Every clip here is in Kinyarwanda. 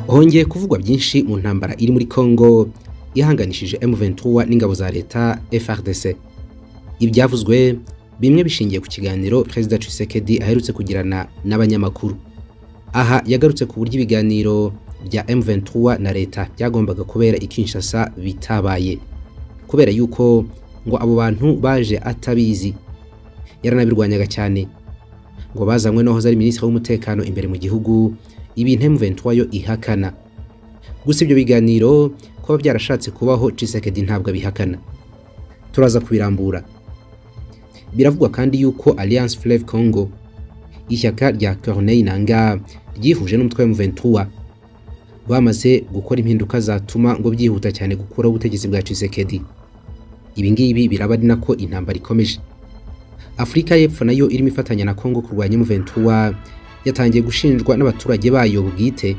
Hongeye kuvugwa byinshi mu ntambara iri muri Congo ihanganishije M23 n'ingabo za leta FARDC. Ibyavuzwe bimwe bishingiye ku kiganiro President Tshisekedi aherutse kugirana n'abanyamakuru. Aha yagarutse ku buryo ibiganiro bya M23 na leta byagombaga kubera i Kinshasa bitabaye kubera yuko ngo abo bantu baje atabizi. Yaranabirwanyaga cyane ngo bazanywe no hoza ari ministre w'umutekano imbere mu gihugu, ibintu M23 yo ihakana. Gusa ibyo biganiro kuba byarashatse kubaho Tshisekedi ntabwo bihakana. Turaza kubirambura. Biravugwa kandi yuko Alliance Fleuve Congo, ishyaka rya Corneille Nangaa ryihuje n'umutwe wa M23, bamaze gukora impinduka zatuma ngo byihuta cyane gukura ubutegetsi bwa Tshisekedi. Ibi ngibi biraba ari nako intambara ikomeje. Afrika y'Epfo nayo irimo ifatanya na Congo kurwanya M23 yatangiye gushinjwa n'abaturage bayo bwite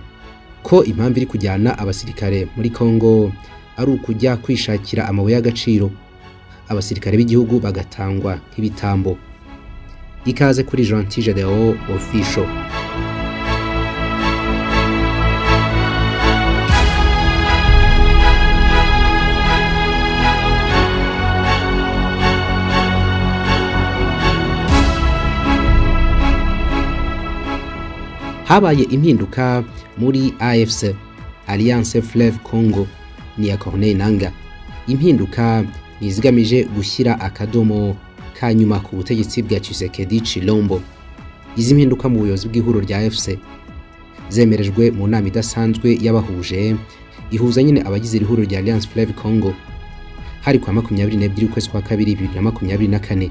ko impamvu iri kujyana abasirikare muri Congo ari ukujya kwishakira amabuye y'agaciro, abasirikare b'igihugu bagatangwa nk'ibitambo. Ikaze kuri Gentil Gedeon Official. Habaye impinduka muri AFC, Alliance Fleuve Congo, ni ya Corneille Nangaa. Impinduka nizigamije gushyira akadomo kanyuma ku butegetsi bwa Tshisekedi Chilombo. Izi mpinduka mu buyobozi bw'ihuriro rya AFC zemerejwe mu nama idasanzwe y'abahuje ihuza nyine abagize ihuriro rya Alliance Fleuve Congo hari kwa 22 ukwezi kwa 2 2024.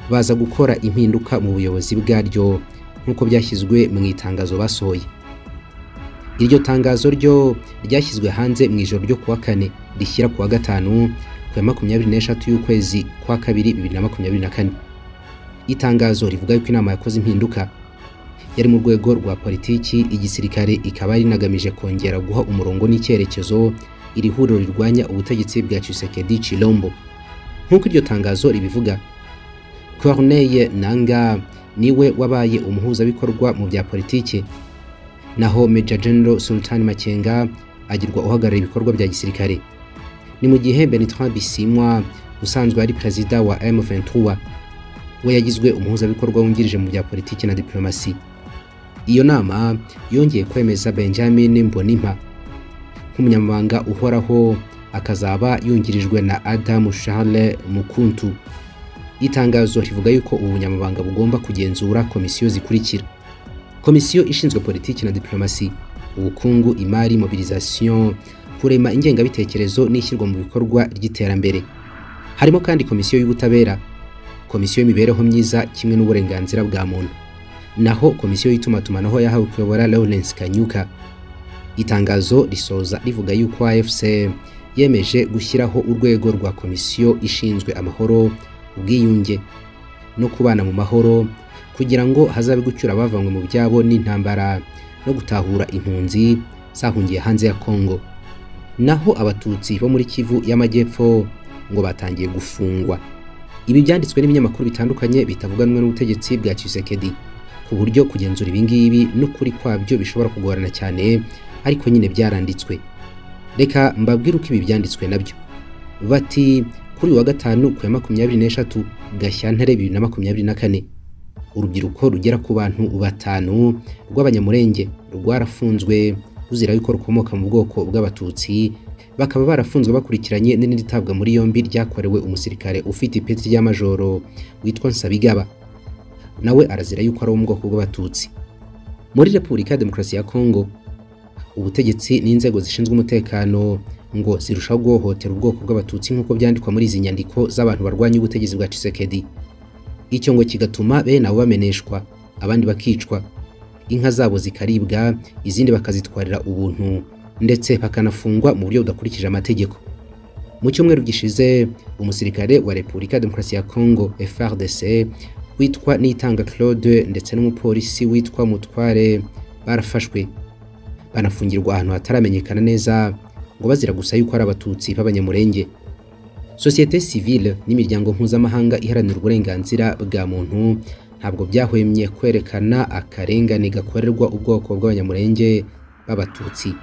Baza gukora impinduka mu buyobozi bwaryo nkuko byashyizwe mu itangazo basohoye. Iryo tangazo ryo ryashyizwe hanze mu ijoro ryo kuwa 4 rishyira kuwa 5 kwa 23 y'ukwezi kwa 2 2024. Itangazo rivuga yuko inama yakoze impinduka yari mu rwego rwa politiki, igisirikare, ikaba rinagamije kongera guha umurongo n'icyerekezo iri huriro rirwanya ubutegetsi bwa Tshisekedi Chilombo. Nkuko iryo tangazo ribivuga, Corneille Nangaa niwe wabaye umuhuza bikorwa mu bya politiki, naho Major General Sultan Makenga agirwa uhagarariye ibikorwa bya gisirikare. Ni mu gihe Bertrand Bisimwa usanzwe ari perezida wa M23 we yagizwe umuhuza bikorwa wungirije mu bya politiki na diplomasi. Iyo nama yongeye kwemeza Benjamin Mbonimpa nk'umunyamabanga uhoraho, akazaba yungirijwe na Adam Charles Mukuntu. Itangazo rivuga yuko ubunyamabanga bugomba kugenzura komisiyo zikurikira: komisiyo ishinzwe politiki na diplomasi, ubukungu, imari, mobilisation, kurema ingengabitekerezo n'ishyirwa mu bikorwa ry'iterambere. Harimo kandi komisiyo y'ubutabera, komisiyo y'imibereho myiza kimwe n'uburenganzira bwa muntu, naho komisiyo y'itumatumanaho yahawe kuyobora Lawrence Kanyuka. Itangazo risoza rivuga yuko AFC yemeje gushyiraho urwego rwa komisiyo ishinzwe amahoro, ubwiyunge no kubana mu mahoro kugira ngo hazabe gucyura abavanywe mu byabo n'intambara no gutahura impunzi zahungiye hanze ya Congo. Naho abatutsi bo muri Kivu y'Amajyepfo ngo batangiye gufungwa. Ibi byanditswe n'ibinyamakuru bitandukanye bitavuganwe n'ubutegetsi bwa Tshisekedi, ku buryo kugenzura ibingibi n'ukuri kwabyo bishobora kugorana cyane, ariko nyine byaranditswe. Reka mbabwire uko ibi byanditswe nabyo. Bati kuri wa 5 kwa 23 Gashyantare 2024, urubyiruko rugera ku bantu 5 rw'abanyamurenge rwarafunzwe ruzira yuko rukomoka mu bwoko bw'abatutsi, bakaba barafunzwe bakurikiranye n'iritabwa muri yombi ryakorewe umusirikare ufite ipeti rya majoro witwa Nsabigaba, nawe arazira yuko ari mu bwoko bw'abatutsi. Muri Repubulika ya Demokarasi ya Congo, ubutegetsi n'inzego zishinzwe umutekano ngo zirushaho guhohotera ubwoko bw'abatutsi nk'uko byandikwa muri izi nyandiko z'abantu barwanya ubutegetsi bwa Tshisekedi. Icyo ngo kigatuma bene abo bameneshwa, abandi bakicwa, inka zabo zikaribwa, izindi bakazitwarira ubuntu, ndetse bakanafungwa mu buryo budakurikije amategeko. Mu cyumweru gishize, umusirikare wa Repubulika ya Demokarasi ya Congo FARDC witwa Nitanga Claude ndetse n'umupolisi witwa Mutware barafashwe banafungirwa ahantu hataramenyekana neza ngo bazira gusa yuko ari abatutsi b'abanyamurenge. Societe civile n'imiryango mpuzamahanga iharanira uburenganzira bwa muntu ntabwo byahwemye kwerekana akarengane gakorerwa ubwoko bw'abanyamurenge b'abatutsi.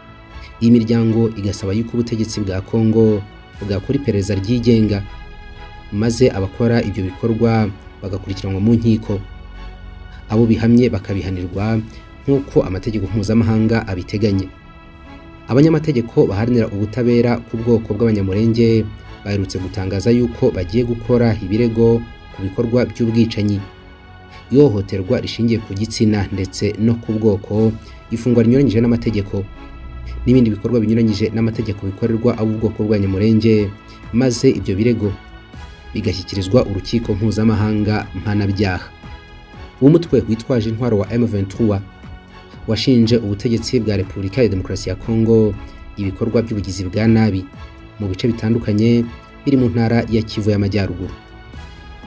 Iyi miryango igasaba yuko ubutegetsi bwa Kongo bwakora iperereza ryigenga maze abakora ibyo bikorwa bagakurikiranwa mu nkiko, abo bihamye bakabihanirwa nk'uko amategeko mpuzamahanga abiteganye. Abanyamategeko baharanira ubutabera ku bwoko bw'abanyamurenge baherutse gutangaza yuko bagiye gukora ibirego ku bikorwa by'ubwicanyi, ihohoterwa rishingiye ku gitsina ndetse no ku bwoko, ifungwa rinyuranyije n'amategeko n'ibindi bikorwa binyuranyije n'amategeko bikorerwa abo ubwoko bw'abanyamurenge, maze ibyo birego bigashyikirizwa urukiko mpuzamahanga mpanabyaha. Umutwe witwaje intwaro wa M23 washinje ubutegetsi bwa Repubulika ya Demokarasi ya Kongo ibikorwa by'ubugizi bwa nabi mu bice bitandukanye biri mu ntara ya Kivu y'Amajyaruguru.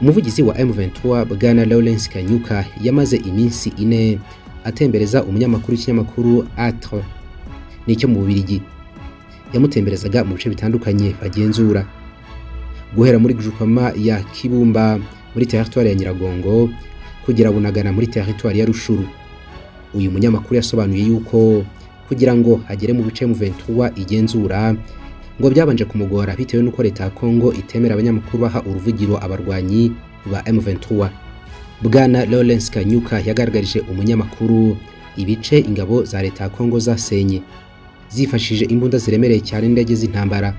Umuvugizi wa M23 Bwana Lawrence Kanyuka yamaze iminsi 4 atembereza umunyamakuru w'ikinyamakuru Atre n'icyo mu Bubiligi, yamutemberezaga mu bice bitandukanye bagenzura, guhera muri groupement ya Kibumba muri territoire ya Nyiragongo kugera Bunagana muri territoire ya Rushuru. Uyu munyamakuru yasobanuye yuko kugira ngo hagere mu bice M23 igenzura ngo byabanje kumugora bitewe nuko leta ya Kongo itemera abanyamakuru baha uruvugiro abarwanyi ba M23. Bwana Lawrence Kanyuka yagaragarije umunyamakuru ibice ingabo za leta ya Kongo zasenye zifashije imbunda ziremereye cyane n'indege z'intambara,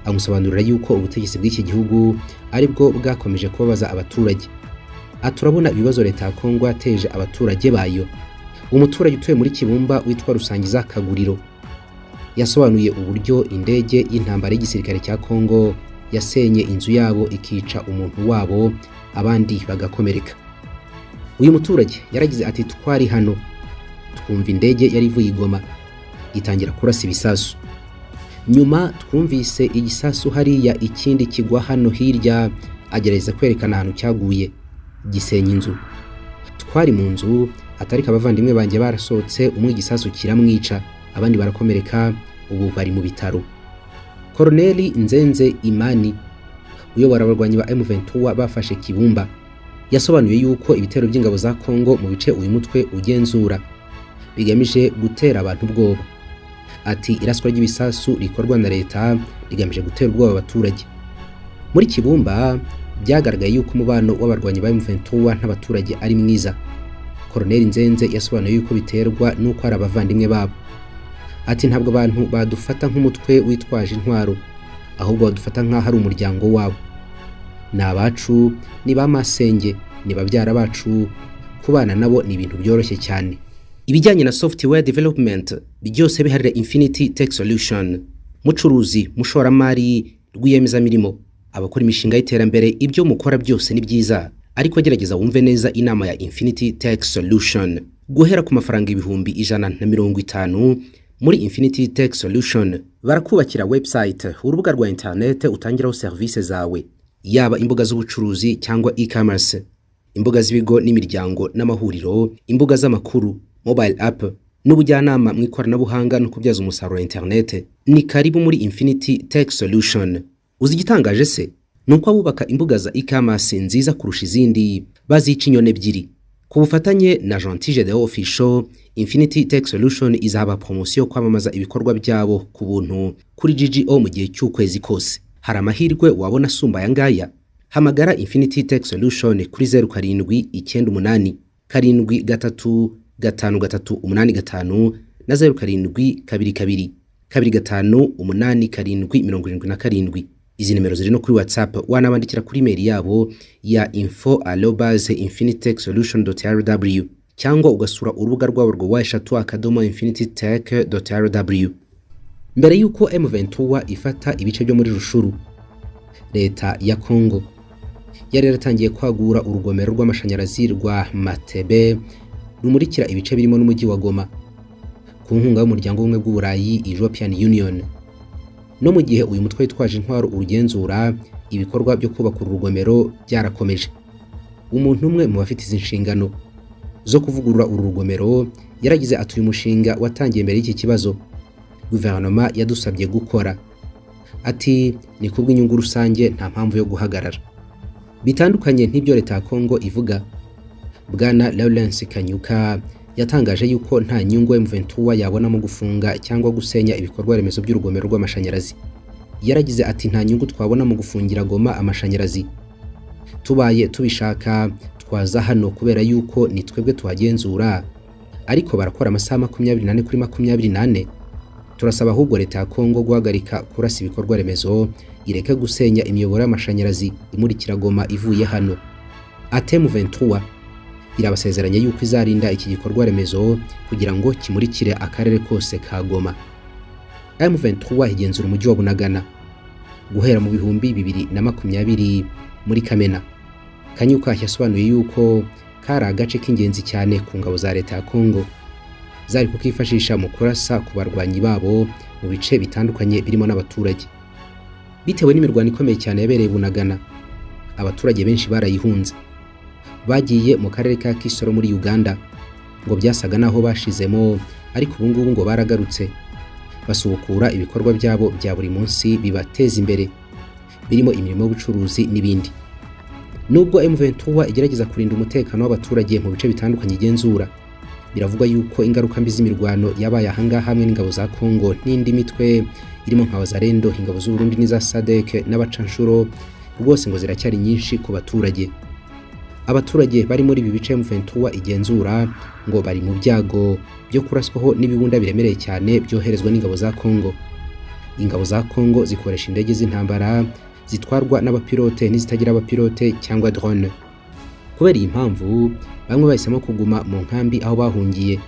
amusobanurira yuko ubutegetsi bw'iki gihugu aribwo bwakomeje kubabaza abaturage. Aturabona ibibazo leta ya Kongo yateje abaturage bayo. Umuturage utuye muri Kibumba witwa Rusangiza Kaguriro yasobanuye uburyo indege y'intambara y'igisirikare cya Kongo yasenye inzu yabo ikica umuntu wabo, abandi bagakomereka. Uyu muturage yaragize ati twari hano twumva indege yari ivuye i Goma itangira kurasa ibisasu, nyuma twumvise igisasu hariya ikindi kigwa hano hirya, agerageza kwerekana ahantu cyaguye gisenya inzu. Twari mu nzu atarika abavandimwe banjye barasohotse, umwe igisasu kiramwica abandi barakomereka, ubu bari mu bitaro. Colonel Nzenze Imani uyobora abarwanyi ba M23 bafashe Kibumba yasobanuye yuko ibitero by'ingabo za Kongo mu bice uyu mutwe ugenzura bigamije gutera abantu ubwoba. Ati iraswa ry'ibisasu rikorwa na leta rigamije gutera ubwoba abaturage. Muri Kibumba byagaragaye yuko umubano w'abarwanyi ba M23 n'abaturage ari mwiza. Colonel Nzenze yasobanuye yuko biterwa nuko ari abavandimwe babo. Ati ntabwo abantu badufata nk'umutwe witwaje intwaro, ahubwo badufata nk'aho ari umuryango wabo. Ni abacu, ni bamasenge, ni babyara bacu, kubana nabo ni ibintu byoroshye cyane. Ibijyanye na software development byose biharira Infinity Tech Solution. Mucuruzi, mushoramari, rwiyemezamirimo, abakora imishinga y'iterambere, ibyo mukora byose ni byiza, ariko gerageza wumve neza inama ya Infinity Tech Solution. Guhera ku mafaranga ibihumbi 150 muri Infinity Tech Solution barakubakira website, urubuga rwa internet utangiraho service zawe, yaba imbuga z'ubucuruzi cyangwa e-commerce, imbuga z'ibigo n'imiryango n'amahuriro, imbuga z'amakuru, mobile app n'ubujyanama mu ikoranabuhanga no kubyaza umusaruro internet. Ni karibu muri Infinity Tech Solution. Uzigitangaje se nuko abubaka imbuga za e-commerce nziza kurusha izindi bazica inyoni ebyiri. Ku bufatanye na Gentil de Official, Infinity Tech Solution izaba promotion kwamamaza ibikorwa byabo ku buntu kuri GGO mu gihe cy'ukwezi kose. Hari amahirwe wabona sumba yangaya. Hamagara Infinity Tech Solution kuri 0798 735385 na 0722 258777. Izi nimero ziri no kuri WhatsApp, wanabandikira kuri email yabo ya info@infinitechsolution.rw cyangwa ugasura urubuga rwabo rwa eshatu@infinitytech.rw. Mbere yuko M23 ifata ibice byo muri Rushuru, leta ya Kongo yari yaratangiye kwagura urugomero rw'amashanyarazi rwa Matebe rumurikira ibice birimo n'umujyi wa Goma ku nkunga y'umuryango w'ubumwe bw'Uburayi European Union. No mu gihe uyu mutwe witwaje intwaro urugenzura ibikorwa byo kubaka urugomero byarakomeje, umuntu umwe mu bafite izi nshingano zo kuvugurura uru rugomero yaragize ati uyu mushinga watangiye mbere y'iki kibazo guverinoma yadusabye gukora, ati ni kubw'inyungu rusange nta mpamvu yo guhagarara. Bitandukanye n'ibyo leta ya Kongo ivuga, Bwana Lawrence Kanyuka yatangaje yuko nta nyungu M23 yabona mu gufunga cyangwa gusenya ibikorwa remezo by'urugomero rw'amashanyarazi. Yaragize ati nta nyungu twabona mu gufungira Goma amashanyarazi. Tubaye tubishaka twaza hano kubera yuko ni twebwe tuhagenzura, ariko barakora amasaha 24 kuri 24. Turasaba ahubwo leta ya Kongo guhagarika kurasa ibikorwa remezo, ireke gusenya imiyoboro y'amashanyarazi imurikira Goma ivuye hano. M23 irabasezeranya yuko izarinda iki gikorwa remezo kugira ngo kimurikire akarere kose ka Goma. M23 igenzura umujyi wa Bunagana guhera mu bihumbi 2020 muri Kamena. Kanyuka yasobanuye yuko kari agace k'ingenzi cyane ku ngabo za leta ya Kongo zari kukifashisha mu kurasa ku barwanyi babo mu bice bitandukanye birimo n'abaturage. Bitewe n'imirwano ikomeye cyane yabereye Bunagana, abaturage benshi barayihunze, bagiye mu karere ka Kisoro muri Uganda ngo byasaga naho bashizemo, ariko ubu ngubu ngo baragarutse basubukura ibikorwa byabo bya buri munsi bibateza imbere, birimo imirimo y'ubucuruzi n'ibindi. Nubwo M23 igerageza kurinda umutekano w'abaturage mu bice bitandukanye igenzura, biravugwa yuko ingaruka mbi z'imirwano yabaye ahangaha hamwe n'ingabo za Kongo n'indi mitwe irimo nka Wazalendo, ingabo z'u Burundi n'iza SADC n'abacanshuro rwose ngo ziracyari nyinshi ku baturage. Abaturage bari muri ibi bice M23 igenzura ngo bari mu byago byo kuraswaho n'ibibunda biremereye cyane byoherezwa n'ingabo za Kongo. Ingabo za Kongo zikoresha indege z'intambara zitwarwa n'abapilote n'izitagira abapilote cyangwa drone. Kubera iyi mpamvu bamwe bahisemo kuguma mu nkambi aho bahungiye.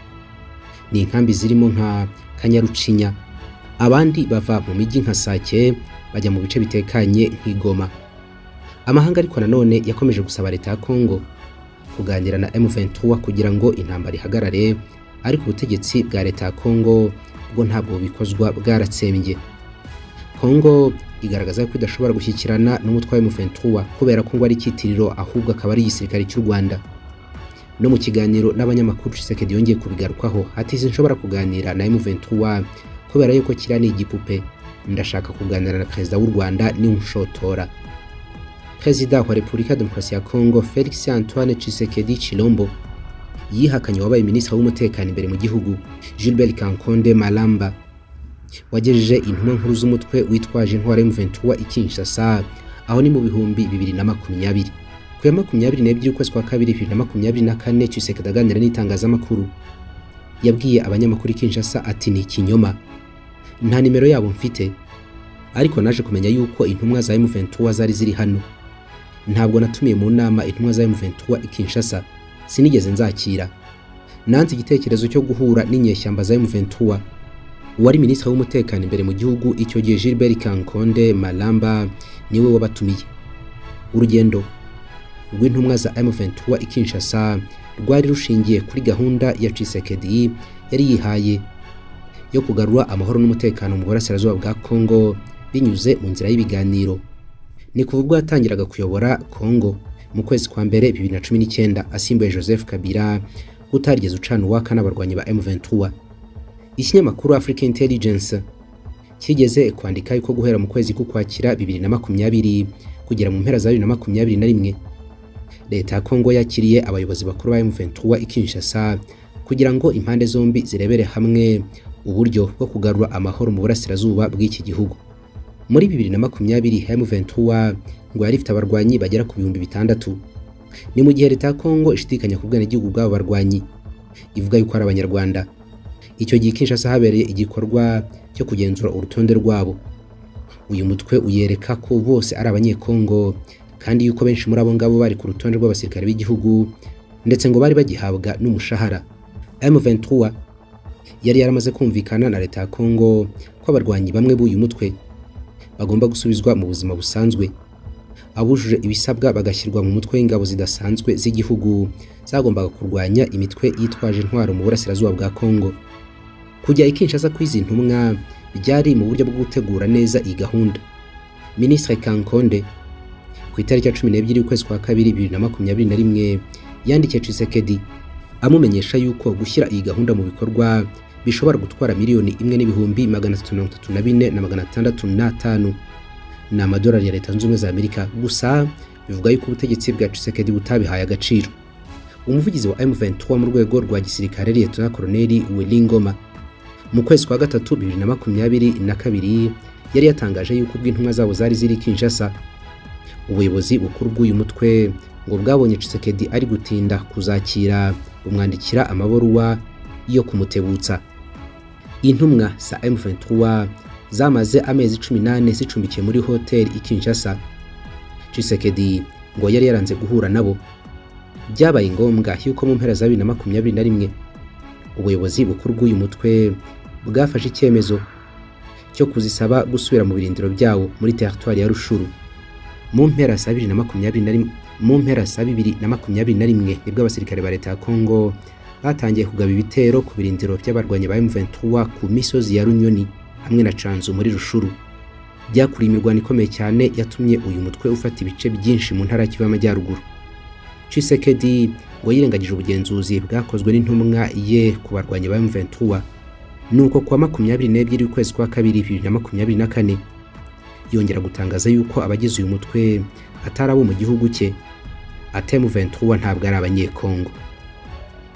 Ni inkambi zirimo nka Kanyarucinya, abandi bava mu mijyi nka Sake bajya mu bice bitekanye nk'Igoma. Amahanga ariko nanone yakomeje gusaba leta ya Kongo kuganira na M23 kugira ngo intambara ihagarare, ariko ubutegetsi bwa leta ya Kongo bwo ntabwo bikozwa bwaratsembye. Kongo igaragaza ko idashobora gushyikirana n'umutwe wa M23 kubera ko ngo ari ikitiriro, ahubwo akaba ari igisirikare cy'u Rwanda. No mu kiganiro n'abanyamakuru Tshisekedi yongeye kubigarukaho ati sinshobora kuganira na M23 kubera yuko kiriya ni igipupe, ndashaka kuganira na perezida w'u Rwanda ni unshotora. Perezida wa Repubulika Demokarasi ya Kongo Felix Antoine Tshisekedi Chilombo yihakanye wabaye minisitiri w'umutekano imbere mu gihugu Gilbert Kankonde Malamba wagejeje intumwa nkuru z'umutwe witwaje intwara M23 ikinshasa aho ni mu bihumbi 2020. Ku ya 22 ukwezi kwa kabiri 2024 Tshisekedi aganira n'itangazamakuru yabwiye abanyamakuru ikinshasa ati ni ikinyoma, nta nimero yabo mfite, ariko naje kumenya yuko intumwa za M23 zari ziri hano. Ntabwo natumiye mu nama intumwa za M23 ikinshasa, sinigeze nzakira. Nanze igitekerezo cyo guhura n'inyeshyamba za M23. Uwari minisitiri w'umutekano imbere mu gihugu icyo gihe Gilbert Kankonde Malamba niwe wabatumiye. Urugendo rw'intumwa za M23 ikinshasa rwari rushingiye kuri gahunda ya Tshisekedi yari yihaye yo kugarura amahoro n'umutekano mu burasirazuba bwa Kongo binyuze mu nzira y'ibiganiro. Ni kuva ubwo yatangiraga kuyobora Kongo mu kwezi kwa mbere 2019 asimbuye Joseph Kabila utarigeze ucana uwaka n'abarwanyi ba M23. Ikinyamakuru Africa Intelligence kigeze kwandika yuko guhera mu kwezi k'Ukwakira 2020 kugera mu mpera za 2021 leta ya Kongo yakiriye abayobozi bakuru ba M23 ikinshasa kugira ngo impande zombi zirebere hamwe uburyo bwo kugarura amahoro mu burasirazuba bw'iki gihugu. Muri 2020 M23 ngo yari ifite abarwanyi bagera ku 6,000. Ni mu gihe leta ya Kongo ishitikanya ku bwana igihugu bw'abo barwanyi ivuga yuko ari abanyarwanda. Icyo gihe Kinshasa habereye igikorwa cyo kugenzura urutonde rwabo. Uyu mutwe uyereka ko bose ari abanyekongo kandi yuko benshi muri abo ngabo bari ku rutonde rw'abasirikare b'igihugu ndetse ngo bari bagihabwa n'umushahara. M23 yari yaramaze kumvikana na leta ya Kongo ko abarwanyi bamwe b'uyu mutwe bagomba gusubizwa mu buzima busanzwe. Abujuje ibisabwa bagashyirwa mu mutwe w'ingabo zidasanzwe z'igihugu zagombaga kurwanya imitwe yitwaje intwaro mu burasirazuba bwa Kongo. Kujya Kinshasa kwizi ntumwa byari mu buryo bwo gutegura neza iyi gahunda. Ministre Kankonde ku itariki ya 12 y'ukwezi kwa kabiri 2021 yandikiye Tshisekedi amumenyesha yuko gushyira iyi gahunda mu bikorwa bishobora gutwara miliyoni 1,334,605 ni amadolari ya Leta Zunze Ubumwe za Amerika. Gusa bivuga yuko ubutegetsi bwa Tshisekedi butabihaye agaciro. Umuvugizi wa M23 mu rwego rwa gisirikare Lieutenant Colonel Welingoma mu kwezi kwa gatatu 2022 yari yatangaje yuko ubw'intumwa zabo zari ziri Kinshasa, ubuyobozi bukuru bw'uyu mutwe ngo bwabonye Tshisekedi ari gutinda kuzakira umwandikira amabaruwa yo kumutebutsa. Intumwa za M23 zamaze amezi 18 zicumbikiye muri hotel i Kinshasa. Tshisekedi ngo yari yaranze guhura nabo. Byabaye ngombwa yuko mu mpera za 2021 ubuyobozi bukuru bw'uyu mutwe bwafashe icyemezo cyo kuzisaba gusubira mu birindiro byawo muri territoire ya Rushuru. Mu mpera za 2021 nibwo abasirikare ba leta ya Congo batangiye kugaba ibitero ku birindiro by'abarwanyi ba M23 ku misozi ya Runyoni hamwe na Canzu muri Rushuru. Byakuriye imirwano ikomeye cyane yatumye uyu mutwe ufata ibice byinshi mu ntara y'Kivu y'Amajyaruguru. Tshisekedi ngo yirengagije ubugenzuzi bwakozwe n'intumwa ye ku barwanyi ba M23. Nuko kwa 22 ukwezi kwa kabiri 2024 yongera gutangaza yuko abagize uyu mutwe atari abo mu gihugu cye, ate M23 ntabwo ari abanyekongo.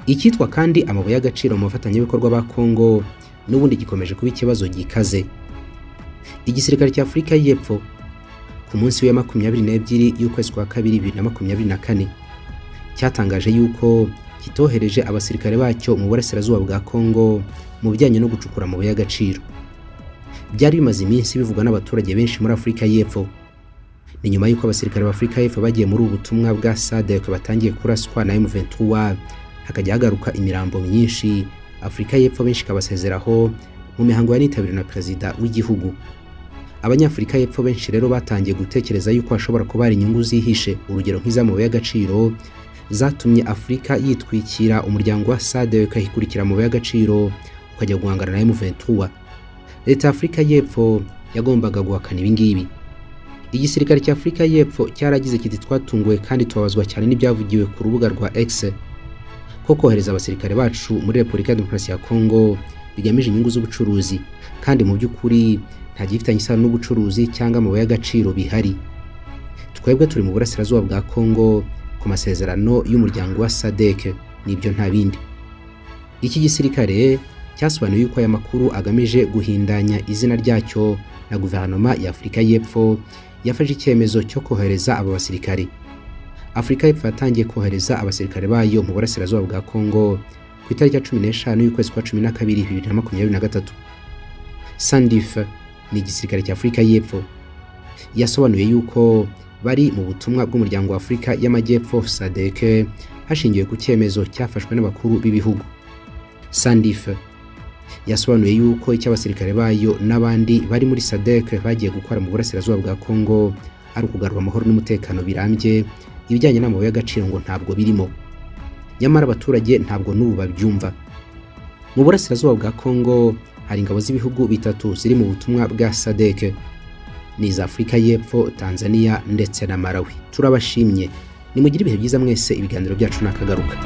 Ikitwa kandi amabuye y'agaciro mu bafatanyabikorwa ba Kongo n'ubundi gikomeje kuba ikibazo gikaze. Igisirikare cya Afurika y'Epfo ku munsi wa 22 y'ukwezi kwa kabiri 2024 cyatangaje yuko kitohereje abasirikare bacyo mu burasirazuba bwa Kongo mu bijyanye no gucukura amabuye y'agaciro. Byari bimaze iminsi bivugwa n'abaturage benshi muri Afurika y'Epfo. Ni nyuma y'uko abasirikare ba Afurika y'Epfo bagiye muri ubutumwa bwa SADC batangiye kuraswa na M23 hakajya hagaruka imirambo myinshi. Afurika y'Epfo benshi kabasezeraho mu mihango yanitabiriwe na perezida w'igihugu. Abanyafurika y'Epfo benshi rero batangiye gutekereza yuko hashobora kuba hari inyungu zihishe, urugero nk'izamabuye y'agaciro zatumye Afurika yitwikira umuryango wa SADC ikurikira amabuye y'agaciro ukajya guhangana na M23. Leta ya Afurika y'Epfo yagombaga guhakana ibi ngibi. Igisirikare cya Afurika y'Epfo cyaragize kiti twatunguwe kandi tubabazwa cyane n'ibyavugiwe ku rubuga rwa X ko kohereza abasirikare bacu muri Repubulika ya Demokarasi ya Kongo bigamije inyungu z'ubucuruzi, kandi mu by'ukuri nta gifitanye isano n'ubucuruzi cyangwa amabuye y'agaciro bihari. Twebwe turi mu burasirazuba bwa Kongo ku masezerano y'umuryango wa SADC, nibyo nta bindi. Iki gisirikare cyasobanuye yuko aya makuru agamije guhindanya izina ryacyo na guverinoma ya Afurika y'Epfo yafashe icyemezo cyo kohereza aba basirikare. Afurika y'Epfo yatangiye kohereza abasirikare bayo mu burasirazuba bwa Kongo ku itariki ya 15 y'ukwezi kwa 12 2023. Sandif ni igisirikare cya Afurika y'Epfo yasobanuye yuko bari mu butumwa bw'umuryango wa Afurika y'Amajyepfo SADC hashingiwe ku cyemezo cyafashwe n'abakuru b'ibihugu. Sandif yasobanuye yuko icyo abasirikare bayo n'abandi bari muri SADC bagiye gukora mu burasirazuba bwa Kongo ari ukugarura amahoro n'umutekano birambye. Ibijyanye n'amabuye y'agaciro ngo ntabwo birimo, nyamara abaturage ntabwo n'ubu babyumva. Mu burasirazuba bwa Kongo hari ingabo z'ibihugu bitatu ziri mu butumwa bwa SADC, ni za Afurika y'Epfo, Tanzania ndetse na Malawi. Turabashimye, nimugire ibihe byiza mwese. Ibiganiro byacu nakagaruka.